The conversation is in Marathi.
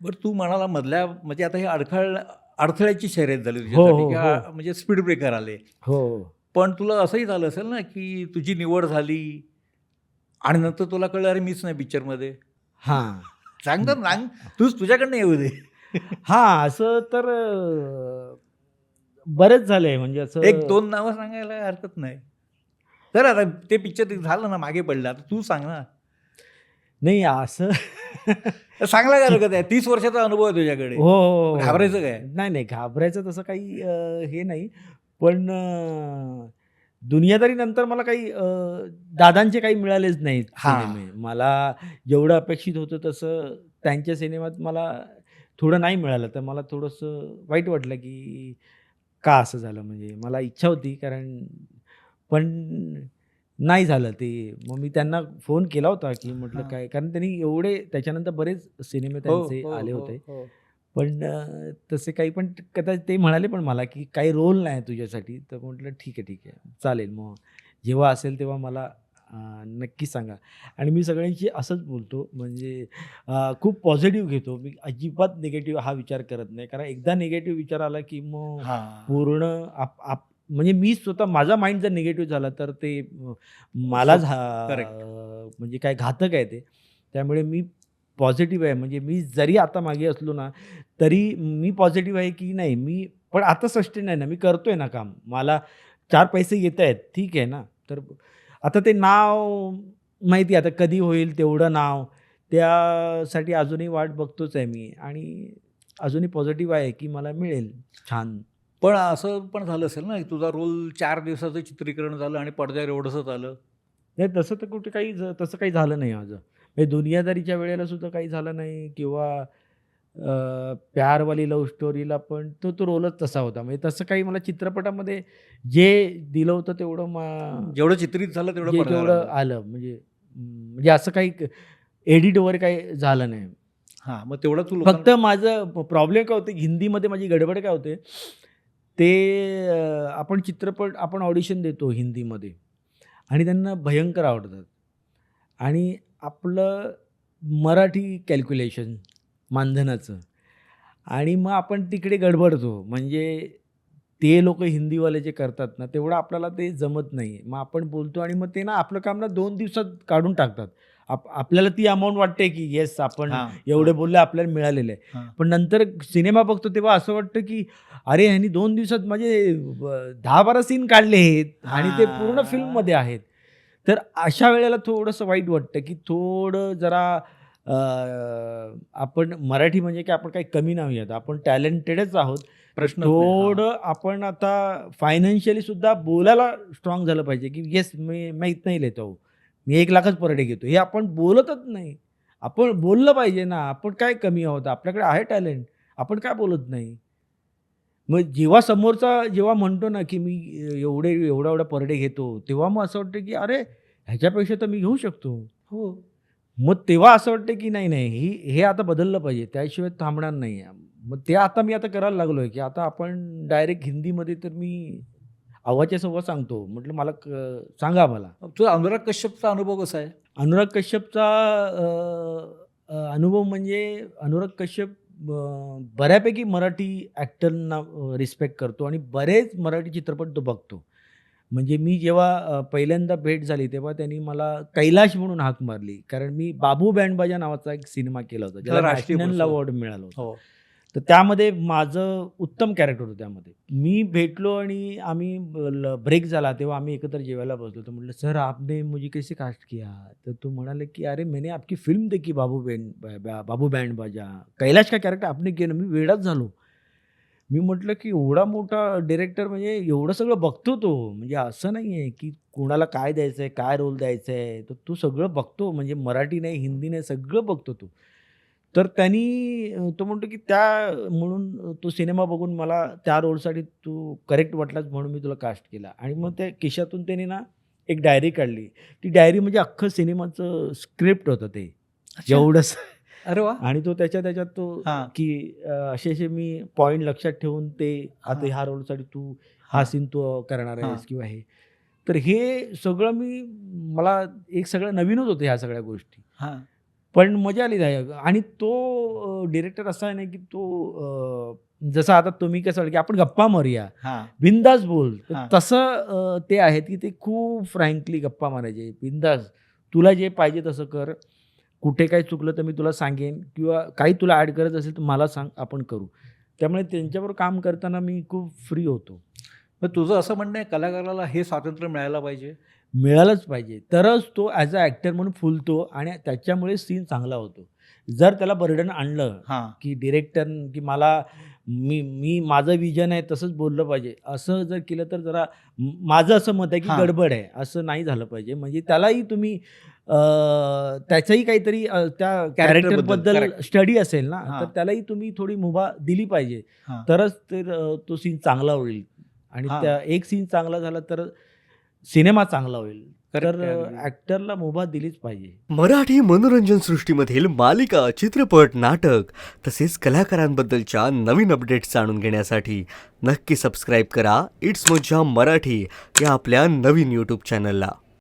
बरं तू म्हणाला मधल्या म्हणजे आता हे अडथळ्याची शर्यत झाली हो, तुझ्यासाठी हो, हो. किंवा म्हणजे स्पीड ब्रेकर आले. हो. पण तुला असंही झालं असेल ना, की तुझी निवड झाली आणि नंतर तुला कळलं अरे मीच नाही पिक्चरमध्ये. हां. सांग तर सांग. तुझ्याकडनं येऊ दे. हां, असं तर बरेच झालंय म्हणजे एक असं. 2 नावं सांगायला हरकत नाही. तर आता ते पिक्चर झालं ना, मागे पडलं. आता तू सांग ना. नाही असं सांगायला काय चित हरकत आहे. 30 वर्षाचा अनुभव आहे तुझ्याकडे. हो, हो, हो. घाबरायचं काय? नाही, नाही घाबरायचं तसं काही हे नाही. पण दुनियादारीनंतर मला काही दादांचे काही मिळालेच नाहीत हां. सिनेमे. मला जेवढं अपेक्षित होतं तसं त्यांच्या सिनेमात मला थोडं नाही मिळालं. तर मला थोडंसं वाईट वाटलं, की का असं झालं? म्हणजे मला इच्छा होती कारण पण नाही झालं ते. मग मी त्यांना फोन केला होता, की म्हटलं हां. काय कारण त्यांनी एवढे त्याच्यानंतर बरेच सिनेमे हो, त्यांचे हो, आले हो, होते. हो. पण तसे काही पण कदाचित ते म्हणाले पण मला, की "काही रोल नाही तुझ्यासाठी." तर म्हटलं, "ठीक आहे, ठीक आहे. चालेल मग जेव्हा असेल तेव्हा मला नक्की सांगा." आणि मी सगळ्यांशी असंच बोलतो म्हणजे खूप पॉझिटिव्ह घेतो. मी अजिबात निगेटिव्ह हा विचार करत नाही. कारण एकदा निगेटिव्ह विचार आला, की मग हां. पूर्ण आप आप म्हणजे मी स्वतः माझा माइंड जर निगेटिव्ह झाला तर ते मलाच करेक्ट. म्हणजे काय घातक आहे ते. त्यामुळे मी पॉझिटिव्ह आहे. म्हणजे मी जरी आता मागे असलो ना, तरी मी पॉझिटिव्ह आहे, की नाही मी पण आता सस्टेन आहे ना, मी करतोय ना काम. मला 4 पैसे येतायत, ठीक आहे ना. तर आता ते नाव माहिती आहे आता कधी होईल तेवढं नाव, त्यासाठी अजूनही वाट बघतोच आहे मी आणि अजूनही पॉझिटिव्ह आहे, की मला मिळेल छान. पण असं पण झालं असेल ना, की तुझा रोल 4 दिवसाचं चित्रीकरण झालं आणि पडद्यावर एवढंसंच आलं. नाही तसं तर कुठे काही तसं काही झालं नाही माझं. म्हणजे दुनियादारीच्या वेळेला सुद्धा काही झालं नाही किंवा प्यार वाली लव्ह स्टोरीला पण तो रोलच तसा होता. म्हणजे तसं काही मला चित्रपटामध्ये जे दिलं होतं तेवढं जेवढं चित्रित झालं तेवढं जे पडद्यावर जेवढं आलं. आलं म्हणजे म्हणजे असं काही एडिट वगैरे काही झालं नाही. हां, मग तेवढं तू फक्त लोकांना माझं प्रॉब्लेम काय होते हिंदीमध्ये माझी गडबड काय होते, ते आपण चित्रपट आपण ऑडिशन देतो हिंदीमध्ये आणि त्यांना भयंकर आवडतात आणि आपलं मराठी कॅल्क्युलेशन मानधनाचं आणि मग आपण तिकडे गडबडतो. म्हणजे ते लोकं हिंदीवाले जे करतात ना, तेवढं आपल्याला ते जमत नाही. मग आपण बोलतो आणि मग ते ना आपलं काम ना 2 दिवसात काढून टाकतात. आपल्याला ती अमाउंट वाटते, की येस आपण हां, एवढे हां, बोलले आपल्याला मिळालेलं आहे. हां. पण नंतर सिनेमा बघतो तेव्हा असं वाटतं, की अरे ह्यानी 2 दिवसात माझे 10-12 सीन काढलेत आणि ते पूर्ण हां. फिल्ममध्ये आहेत. तर अशा वेळेला थोडंसं वाईट वाटतं, की थोडं जरा अ, आपण मराठी म्हणजे काय आपण काही कमी नाही आहोत. आपण टॅलेंटेडच आहोत. तर प्रश्नच नाही. हां. थोडं आपण आता फायनान्शियली सुद्धा बोलायला स्ट्राँग झालं पाहिजे, की येस मैं इतना ही लेता हूँ. मी 1,00,000च पर डे घेतो. हे आपण बोलतच नाही. आपण बोललं पाहिजे ना. आपण काय कमी आहोत? आपल्याकडे आहे टॅलेंट. आपण का बोलत नाही? मग जेव्हा समोरचा जेव्हा म्हणतो ना, की मी एवढा-एवढा पर डे घेतो, तेव्हा मग असं वाटतं, की अरे ह्याच्यापेक्षा तर मी घेऊ शकतो. हो. मग तेव्हा असं वाटतं, की नाही, नाही हे आता बदललं पाहिजे. त्याशिवाय थांबणार नाही. मग ते आता मी आता करायला लागलोय, की आता आपण डायरेक्ट हिंदीमध्ये तर मी अव्वाच्या सव्वा सांगतो. म्हटलं मला सांगा मला. तुझा अनुराग कश्यपचा अनुभव कसा आहे? अनुराग कश्यपचा अ, अ, अनुभव म्हणजे अनुराग कश्यप बऱ्यापैकी मराठी ॲक्टरना रिस्पेक्ट करतो आणि बरेच मराठी चित्रपट तो बघतो. म्हणजे मी जेव्हा पहिल्यांदा भेट झाली तेव्हा त्यांनी मला कैलाश म्हणून हाक मारली. कारण मी बाबू बँड बाजा नावाचा एक सिनेमा केला होता, ज्याला त्याला राष्ट्रीय नॅशनल पुरस्कार. अवॉर्ड मिळालं होतं. हो. तर त्यामध्ये माझं उत्तम कॅरेक्टर होतं त्यामध्ये. मी भेटलो आणि आम्ही ब्रेक झाला तेव्हा आम्ही एकत्र जेवायला बसलो. तर म्हटलं, "सर आपने मुझे कैसे कास्ट किया?" तर तो म्हणाले, की "अरे मैंने आपकी फ़िल्म देखी बाबू बैंड बाजा. कैलाश का कॅरेक्टर आपने किया ना." मी वेडाच झालो. मी म्हटलं, की एवढा मोठा डायरेक्टर म्हणजे एवढं सगळं बघतो तो. म्हणजे असं नाहीये, की कोणाला काय द्यायचंय, काय रोल द्यायचा आहे, तर तो सगळं बघतो. म्हणजे मराठी नाही, हिंदी नाही, सगळं बघतो तो. तर त्यांनी तो म्हणतो, की म्हणून तो सिनेमा बघून मला त्या रोलसाठी तू करेक्ट वाटलास म्हणून मी तुला कास्ट केला. आणि मग त्या खिशातून त्याने ना एक डायरी काढली. ती डायरी म्हणजे अख्खं सिनेमाचं स्क्रिप्ट होतं ते. अच्छा. एवढंच अरे वाह! आणि तो त्याच्यात तो हां, की असे-असे मी पॉइंट लक्षात ठेवून ते आता हां, ह्या रोलसाठी तू हा हां, सीन तू करणार हां. आहेस किंवा हे. तर हे सगळं मला एक सगळं नवीनच होतं ह्या सगळ्या गोष्टी. हां. पण मजा आली त्या आणि तो डिरेक्टर असा आहे ना, की तो जसं आता तुम्ही कसं की आपण गप्पा मारूया, हां. बिनधास्त बोल. तर हां. तसं ते आहेत, की ते खूप फ्रँकली गप्पा मारायचे. बिनधास्त. तुला जे पाहिजे तसं कर. कुठे काही चुकलं तर मी तुला सांगेन किंवा काही तुला ॲड करायचं असेल तर मला सांग, आपण करू. त्यामुळे त्यांच्याबरोबर काम करताना मी खूप फ्री होतो. मग तुझं असं म्हणणं आहे कलाकाराला हे स्वातंत्र्य मिळायला पाहिजे? मिळालंच पाहिजे. तरच तो ॲज अ ॲक्टर म्हणून फुलतो आणि त्याच्यामुळे सीन चांगला होतो. जर त्याला बर्डन आणलं, हां. की डिरेक्टर की मला मी मी माझं विजन आहे तसंच बोललं पाहिजे. असं जर केलं तर जरा माझं असं मत आहे, की हां. गडबड आहे. असं नाही झालं पाहिजे. म्हणजे त्यालाही तुम्ही त्याचंही काहीतरी त्या कॅरेक्टरबद्दल. कॅरेक्टरबद्दल करेक्ट. स्टडी असेल ना, हां. तर त्यालाही तुम्ही थोडी मुभा दिली पाहिजे. हां. तरच ते तो सीन चांगला होईल आणि हां. त्या एक सीन चांगला झाला तर सिनेमा चांगला होईल. करेक्ट तर आहे अगदी. ॲक्टरला मुभा दिलीच पाहिजे. मराठी मनोरंजन सृष्टीमधील मालिका, चित्रपट, नाटक तसेच कलाकारांबद्दलच्या नवीन अपडेट्स जाणून घेण्यासाठी नक्की सबस्क्राईब करा इट्स मज्जा मराठी या आपल्या नवीन यूट्यूब चॅनलला.